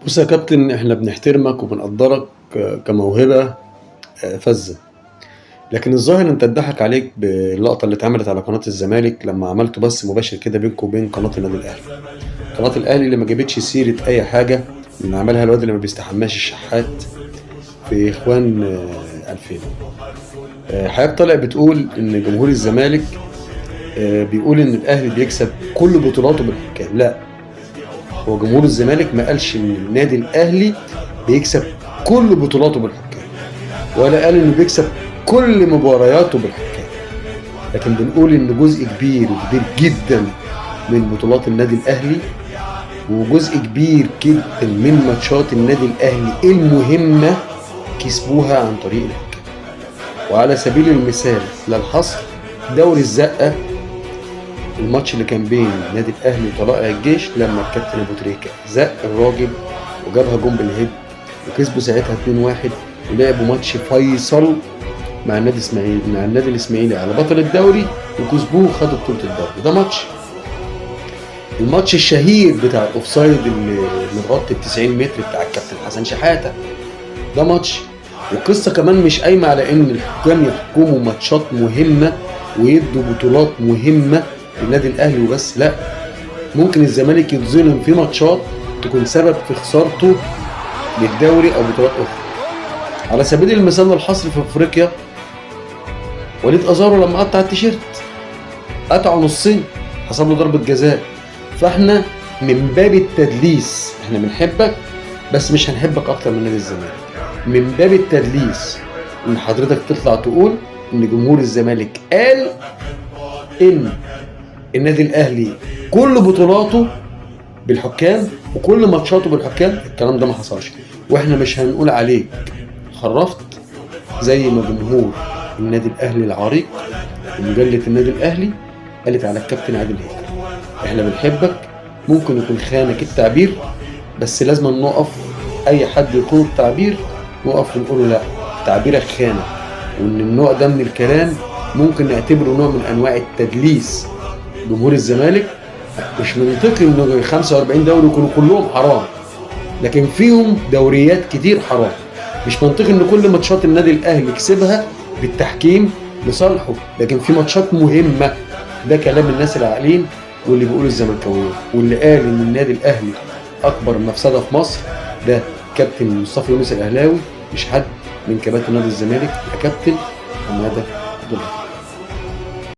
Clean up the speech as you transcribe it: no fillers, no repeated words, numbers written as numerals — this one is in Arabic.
بص يا كابتن، احنا بنحترمك وبنقدرك كموهبة فذة. لكن الظاهر انت اتضحك عليك باللقطة اللي اتعملت على قناة الزمالك لما عملتوا بث مباشر كده بينكم وبين قناة النادي الاهلي. قناة الاهلي اللي ما جابتش سيرة اي حاجة من عملها الواد اللي ما بيستحماش الشحات في اخوان 2000. حضرتك طالع بتقول ان جمهور الزمالك بيقول ان الاهلي بيكسب كل بطولاته بالحكام. لا، هو جمهور الزمالك ما قالش ان النادي الاهلي بيكسب كل بطولاته بالحكام، ولا قال انه بيكسب كل مبارياته بالحكام. لكن بنقول ان جزء كبير وكبير جدا من بطولات النادي الاهلي وجزء كبير جدا من ماتشات النادي الاهلي المهمة كسبوها عن طريق الحكام. وعلى سبيل المثال للحصر، دوري الزقة، الماتش اللي كان بين النادي الاهلي وطلائع الجيش، لما الكابتن ابو تريكة زق الراجل وجابها جون بالهيد وكسبوا ساعتها 2-1، ولعبوا ماتش فيصل مع النادي الاسماعيلي على بطل الدوري وكسبوه وخدوا بطولة الدوري. ده ماتش. الماتش الشهير بتاع الاوفسايد اللي مغطي ال 90 متر بتاع الكابتن حسن شحاتة، ده ماتش. والقصة كمان مش قايمة على ان الحكام يحكموا ماتشات مهمة ويدوا بطولات مهمة للنادي الاهلي وبس. لا، ممكن الزمالك يتظلم في ماتشات تكون سبب في خسارته للدوري او بطولات اخرى. على سبيل المثال الحصر في افريقيا، وليد ازارو لما قطع التيشيرت قطعه نصين، حسب له ضربة جزاء. فاحنا من باب التدليس، احنا بنحبك بس مش هنحبك اكتر من نادي الزمالك. من باب التدليس ان حضرتك تطلع تقول ان جمهور الزمالك قال ان النادي الاهلي كل بطولاته بالحكام وكل ماتشاته بالحكام. الكلام ده ما حصلش، واحنا مش هنقول عليك خرفت زي ما جمهور النادي الاهلي العريق ومجلة النادي الاهلي قالت على الكابتن عادل هيكل. احنا بنحبك، ممكن يكون خانك التعبير، بس لازم نقف. اي حد يكون التعبير نقف ونقول له لا، تعبيرك خانة، وان النوع ده من الكلام ممكن نعتبره نوع من انواع التدليس. جمهور الزمالك مش منطقي انه 45 دوري يكونوا كلهم حرام، لكن فيهم دوريات كتير حرام. مش منطقي ان كل ماتشات النادي الاهلي يكسبها بالتحكيم لصالحه، لكن في ماتشات مهمة. ده كلام الناس العاقلين واللي بيقولوا الزملكاويين. واللي قال ان النادي الاهلي اكبر مفسدة في مصر ده كابتن مصطفى يونس الاهلاوي، مش حد من كباتن نادي الزمالك، يا كابتن حمادة عبد الله.